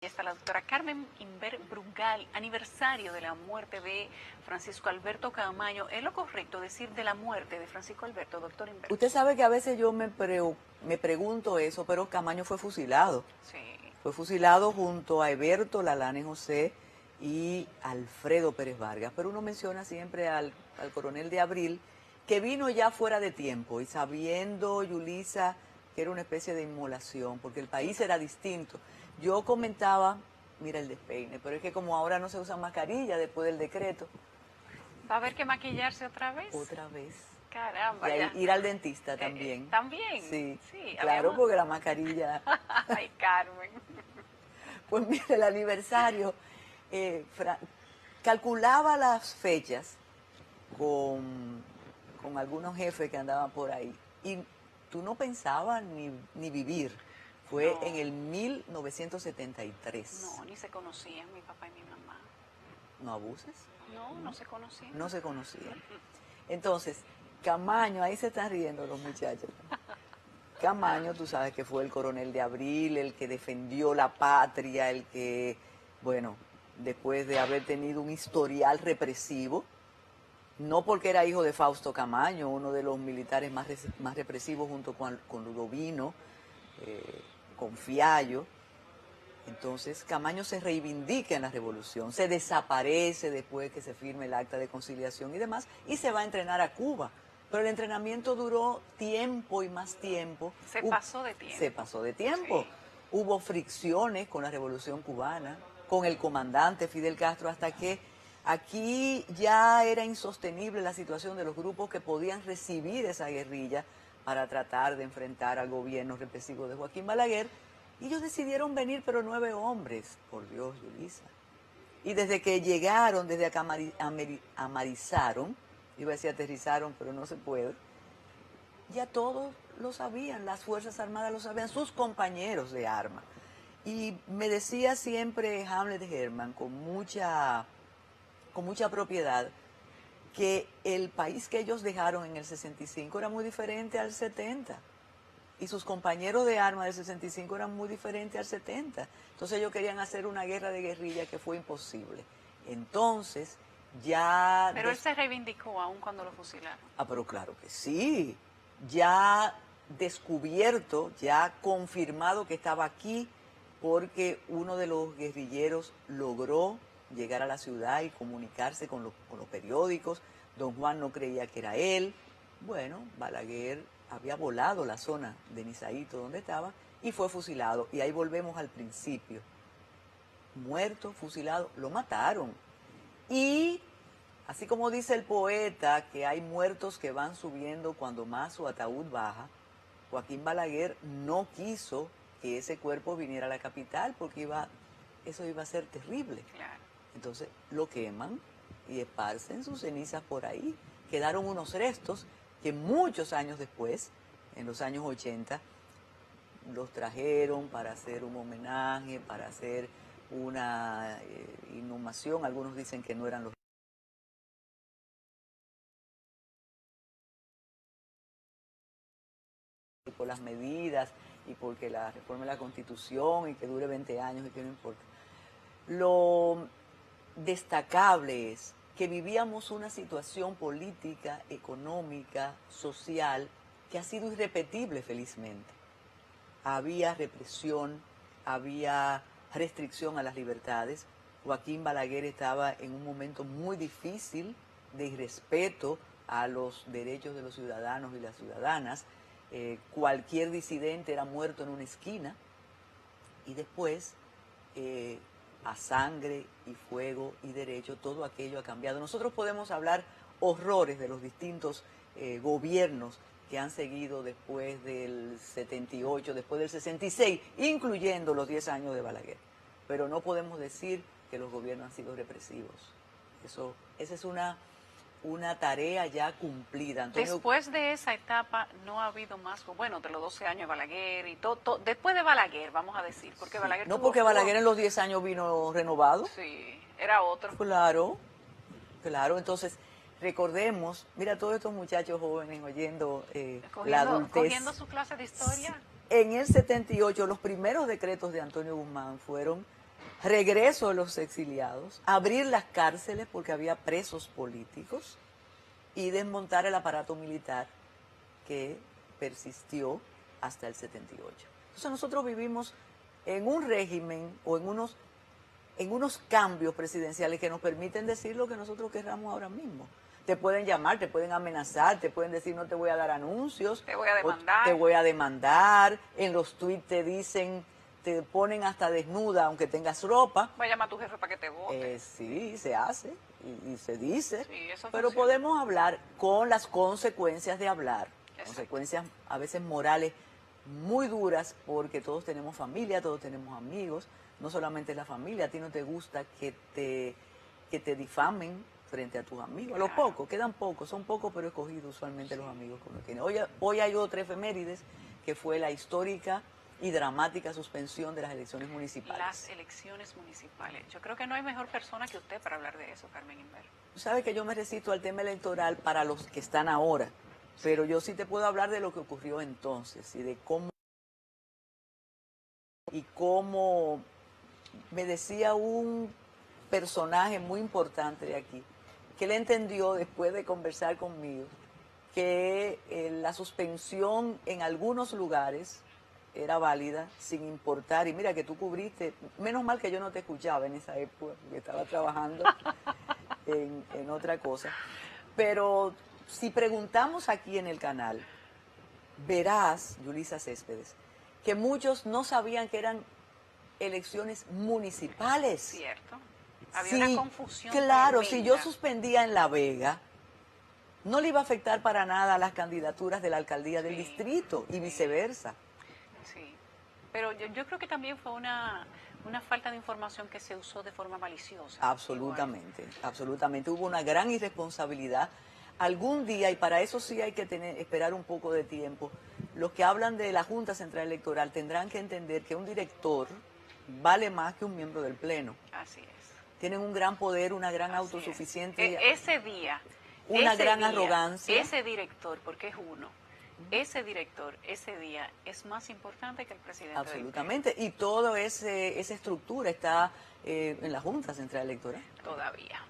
Está la doctora Carmen Inver Brugal, aniversario de la muerte de Francisco Alberto Camaño. ¿Es lo correcto decir de la muerte de Francisco Alberto, doctor Inver? Usted sabe que a veces yo me pregunto eso, pero Camaño fue fusilado. Sí. Fue fusilado junto a Heberto Lalane José y Alfredo Pérez Vargas. Pero uno menciona siempre al coronel de Abril, que vino ya fuera de tiempo y sabiendo, Yulisa, que era una especie de inmolación, porque el país era distinto. Yo comentaba, mira el despeine, pero es que como ahora no se usa mascarilla después del decreto. ¿Va a haber que maquillarse otra vez? Otra vez. Caramba, Y ya. ir al dentista también. ¿También? Sí, Sí, claro, porque la mascarilla. Ay, Carmen. Pues mira, el aniversario, calculaba las fechas con algunos jefes que andaban por ahí. Y tú no pensabas ni vivir. Fue No. en el 1973. No, ni se conocían mi papá y mi mamá. ¿No abuses? No se conocían. No se conocían. Entonces, Camaño, ahí se están riendo los muchachos. Camaño, tú sabes que fue el coronel de Abril, el que defendió la patria, el que, bueno, después de haber tenido un historial represivo, no porque era hijo de Fausto Camaño, uno de los militares más represivos junto con Ludovino, con Fiallo. Entonces Camaño se reivindica en la revolución, se desaparece después que se firme el acta de conciliación y demás, y se va a entrenar a Cuba. Pero el entrenamiento duró tiempo y más tiempo. Se pasó de tiempo. Se pasó de tiempo. Sí. Hubo fricciones con la revolución cubana, con el comandante Fidel Castro, hasta que aquí ya era insostenible la situación de los grupos que podían recibir esa guerrilla para tratar de enfrentar al gobierno represivo de Joaquín Balaguer. Y ellos decidieron venir, pero 9 hombres, por Dios, Yulisa. Y desde que llegaron, desde que amarizaron, iba a decir aterrizaron, pero no se puede, ya todos lo sabían, las Fuerzas Armadas lo sabían, sus compañeros de armas. Y me decía siempre Hamlet Herman, con mucha propiedad, que el país que ellos dejaron en el 65 era muy diferente al 70. Y sus compañeros de armas del 65 eran muy diferentes al 70. Entonces ellos querían hacer una guerra de guerrilla que fue imposible. Entonces ya... Pero él se reivindicó aún cuando lo fusilaron. Ah, pero claro que sí. Ya descubierto, ya confirmado que estaba aquí porque uno de los guerrilleros logró llegar a la ciudad y comunicarse con los periódicos. Don Juan no creía que era él. Bueno, Balaguer había volado la zona de Nizaíto donde estaba y fue fusilado. Y ahí volvemos al principio. Muerto, fusilado, lo mataron. Y así como dice el poeta que hay muertos que van subiendo cuando más su ataúd baja, Joaquín Balaguer no quiso que ese cuerpo viniera a la capital porque eso iba a ser terrible. Claro. Entonces lo queman y esparcen sus cenizas por ahí. Quedaron unos restos que muchos años después, en los años 80, los trajeron para hacer un homenaje, para hacer una inhumación. Algunos dicen que no eran los por las medidas y porque la reforma de la Constitución y que dure 20 años y que no importa. Lo destacable es que vivíamos una situación política, económica, social, que ha sido irrepetible felizmente. Había represión, había restricción a las libertades. Joaquín Balaguer estaba en un momento muy difícil de irrespeto a los derechos de los ciudadanos y las ciudadanas. Cualquier disidente era muerto en una esquina y después a sangre y fuego y derecho todo aquello ha cambiado. Nosotros podemos hablar horrores de los distintos gobiernos que han seguido después del 78, después del 66, incluyendo los 10 años de Balaguer, pero no podemos decir que los gobiernos han sido represivos. Esa es una tarea ya cumplida. Antonio, después de esa etapa no ha habido más, bueno, de los 12 años de Balaguer y todo, después de Balaguer, vamos a decir, porque sí. Balaguer no, porque Balaguer en los 10 años vino renovado. Sí, era otro. Claro, entonces recordemos, mira todos estos muchachos jóvenes oyendo la adultez. Cogiendo su clase de historia. En el 78, los primeros decretos de Antonio Guzmán fueron regreso de los exiliados, abrir las cárceles porque había presos políticos y desmontar el aparato militar que persistió hasta el 78. Entonces nosotros vivimos en un régimen o en unos cambios presidenciales que nos permiten decir lo que nosotros querramos ahora mismo. Te pueden llamar, te pueden amenazar, te pueden decir no te voy a dar anuncios. Te voy a demandar. Te voy a demandar. En los tweets te dicen, te ponen hasta desnuda aunque tengas ropa. Va a llamar a tu jefe para que te vote. Sí, se hace y se dice. Sí, eso pero funciona. podemos hablar con las consecuencias de hablar. Exacto. Consecuencias a veces morales muy duras porque todos tenemos familia, todos tenemos amigos. No solamente la familia, a ti no te gusta que te difamen frente a tus amigos. A los Claro. pocos, quedan pocos, son pocos pero escogidos usualmente los amigos que uno tiene. Hoy hay otra efemérides que fue la histórica y dramática suspensión de las elecciones municipales. Las elecciones municipales. Yo creo que no hay mejor persona que usted para hablar de eso, Carmen Inver. Tú sabes que yo me resisto al tema electoral para los que están ahora, pero yo sí te puedo hablar de lo que ocurrió entonces y de cómo me decía un personaje muy importante de aquí, que él entendió después de conversar conmigo que la suspensión en algunos lugares era válida sin importar, y mira que tú cubriste, menos mal que yo no te escuchaba en esa época, porque estaba trabajando en otra cosa, pero si preguntamos aquí en el canal, verás, Yulisa Céspedes, que muchos no sabían que eran elecciones municipales. Cierto. Había una confusión. Claro, si yo tremenda. suspendía en La Vega, no le iba a afectar para nada a las candidaturas de la alcaldía del Sí, distrito y sí. viceversa. Sí. Pero yo creo que también fue una falta de información que se usó de forma maliciosa. Absolutamente, absolutamente. Hubo una gran irresponsabilidad. Algún día, y para eso sí hay que esperar un poco de tiempo, los que hablan de la Junta Central Electoral tendrán que entender que un director vale más que un miembro del Pleno. Así es. Tienen un gran poder, una gran Así autosuficiencia. es. Ese día. Una ese gran día, arrogancia. Ese director, porque es uno, ese director, ese día es más importante que el presidente. Absolutamente. Y toda esa estructura está en la Junta Central Electoral. Todavía.